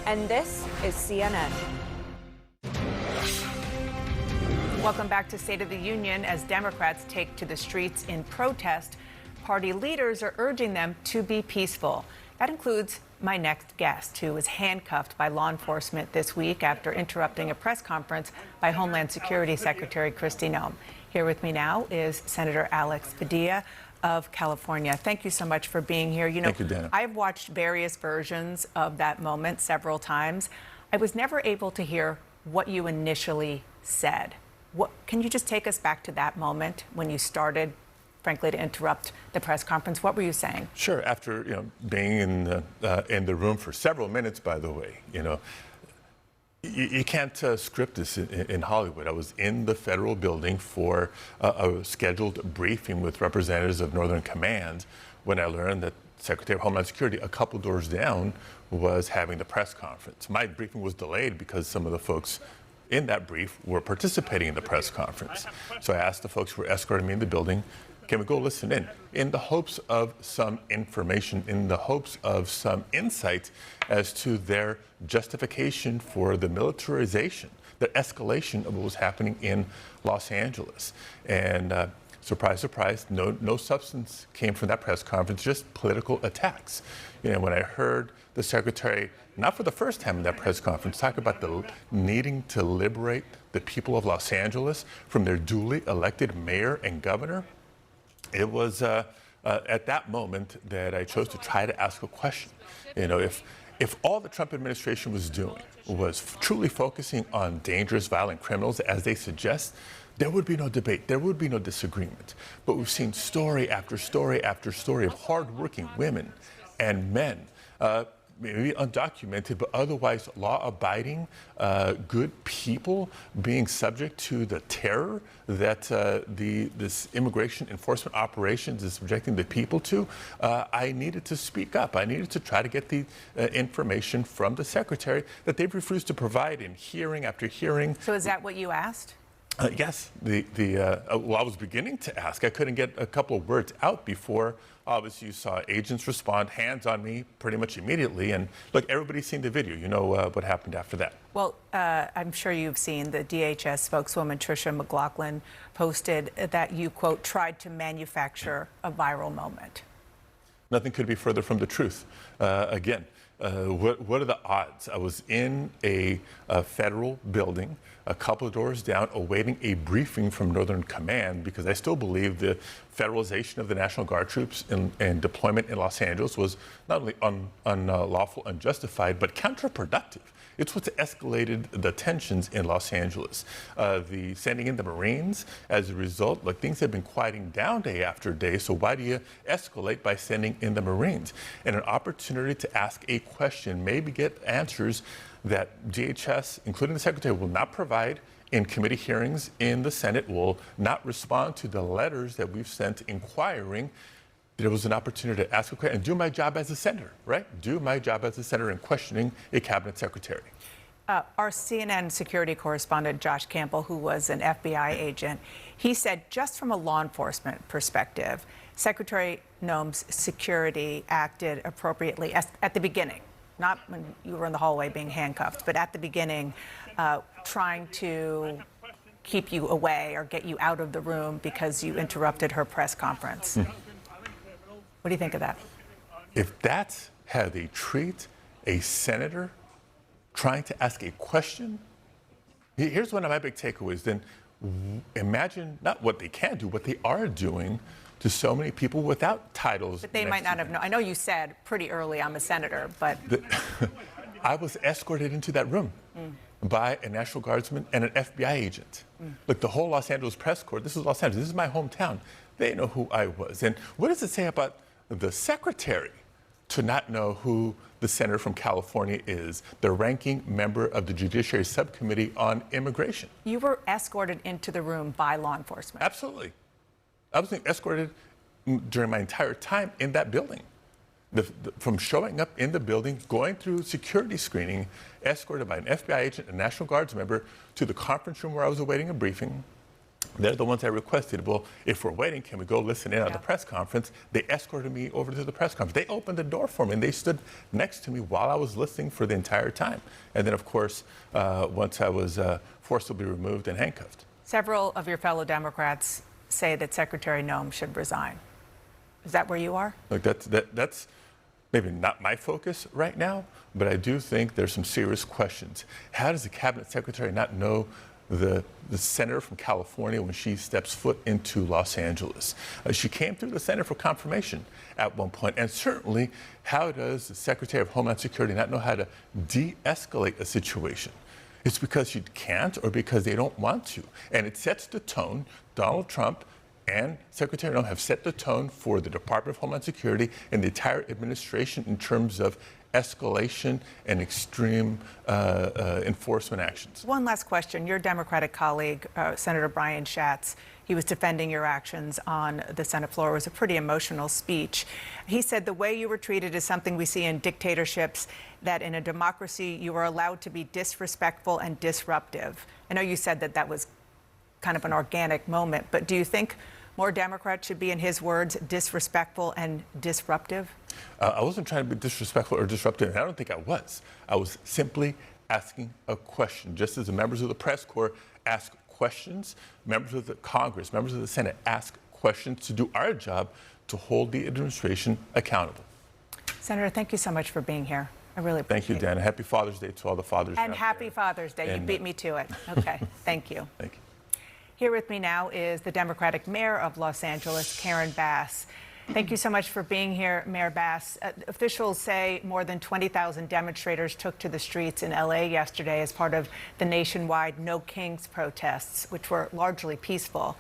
And this is CNN. Welcome back to State of the Union. As Democrats take to the streets in protest, party leaders are urging them to be peaceful. That includes my next guest, who was handcuffed by law enforcement this week after interrupting a press conference by Homeland Security Secretary Kristi Noem. Here with me now is Senator Alex Padilla of California. Thank you so much for being here. Thank you, Dana. I've watched various versions of that moment several times. I was never able to hear what you initially said. Can you just take us back to that moment when you started, frankly, to interrupt the press conference? What were you saying? Sure. After being in the room for several minutes, by the way, you can't script this in Hollywood. I was in the federal building for a scheduled briefing with representatives of Northern Command when I learned that Secretary of Homeland Security, a couple doors down, was having the press conference. My briefing was delayed because some of the folks in that brief were participating in the press conference. So I asked the folks who were escorting me in the building, can we go listen in the hopes of some information, in the hopes of some insight as to their justification for the militarization, the escalation of what was happening in Los Angeles. And surprise, surprise, no substance came from that press conference, just political attacks. When I heard the secretary, not for the first time in that press conference, talk about the needing to liberate the people of Los Angeles from their duly elected mayor and governor, it was at that moment that I chose to try to ask a question. If all the Trump administration was doing was truly focusing on dangerous, violent criminals, as they suggest, there would be no debate, there would be no disagreement. But we've seen story after story after story of hardworking women and men, maybe undocumented, but otherwise law-abiding, good people being subject to the terror that this immigration enforcement operations is subjecting the people to. I needed to speak up. I needed to try to get the information from the secretary that they've refused to provide in hearing after hearing. So is that what you asked? Yes. Well, I was beginning to ask. I couldn't get a couple of words out before, obviously, you saw agents respond, hands on me pretty much immediately. And look, everybody's seen the video. You know what happened after that. Well, I'm sure you've seen the DHS spokeswoman, Tricia McLaughlin, posted that you, quote, tried to manufacture a viral moment. Nothing could be further from the truth. Again, what are the odds? I was in a federal building, a couple of doors down, awaiting a briefing from Northern Command, because I still believe the federalization of the National Guard troops and deployment in Los Angeles was not only unlawful, unjustified, but counterproductive. It's what's escalated the tensions in Los Angeles. The sending in the Marines, as a result, things have been quieting down day after day, so why do you escalate by sending in the Marines? And an opportunity to ask a question, maybe get answers that DHS, including the Secretary, will not provide in committee hearings in the Senate, will not respond to the letters that we've sent inquiring. There was an opportunity to ask a question and do my job as a senator, right? Do my job as a senator in questioning a cabinet secretary. Our CNN security correspondent, Josh Campbell, who was an FBI agent, he said just from a law enforcement perspective, Secretary Noem's security acted appropriately at the beginning, not when you were in the hallway being handcuffed, but at the beginning, trying to keep you away or get you out of the room because you interrupted her press conference. What do you think of that? If that's how they treat a senator trying to ask a question, here's one of my big takeaways. Then imagine not what they can do, what they are doing to so many people without titles. But they might not have known. I know you said pretty early I'm a senator, but... I was escorted into that room by a National Guardsman and an FBI agent. Look, the whole Los Angeles press corps, this is Los Angeles, this is my hometown. They know who I was. And what does it say about the secretary to not know who the senator from California is, the ranking member of the Judiciary Subcommittee on Immigration? You were escorted into the room by law enforcement. Absolutely. I was escorted during my entire time in that building. From showing up in the building, going through security screening, escorted by an FBI agent, a National Guards member, to the conference room where I was awaiting a briefing, They're the ones that requested, well, if we're waiting, can we go listen in on the press conference? They escorted me over to the press conference. They opened the door for me, and they stood next to me while I was listening for the entire time. And then, of course, once I was forcibly removed and handcuffed. Several of your fellow Democrats say that Secretary Noem should resign. Is that where you are? Look, that's maybe not my focus right now, but I do think there's some serious questions. How does the cabinet secretary not know the senator from California when she steps foot into Los Angeles? She came through the Senate for confirmation at one point. And certainly, how does the Secretary of Homeland Security not know how to de-escalate a situation? It's because she can't or because they don't want to. And it sets the tone. Donald Trump and Secretary Noem have set the tone for the Department of Homeland Security and the entire administration in terms of escalation and extreme enforcement actions. One last question. Your Democratic colleague, Senator Brian Schatz, he was defending your actions on the Senate floor. It was a pretty emotional speech. He said the way you were treated is something we see in dictatorships, that in a democracy you are allowed to be disrespectful and disruptive. I know you said that that was kind of an organic moment, but do you think more Democrats should be, in his words, disrespectful and disruptive? I wasn't trying to be disrespectful or disruptive, and I don't think I was. I was simply asking a question. Just as the members of the press corps ask questions, members of the Congress, members of the Senate ask questions to do our job to hold the administration accountable. Senator, thank you so much for being here. I really appreciate it. Thank you, Dana. Happy Father's Day to all the fathers. And happy Father's Day. You beat me to it. Okay, thank you. Thank you. Here with me now is the Democratic Mayor of Los Angeles, Karen Bass. Thank you so much for being here, Mayor Bass. Officials say more than 20,000 demonstrators took to the streets in LA yesterday as part of the nationwide No Kings protests, which were largely peaceful.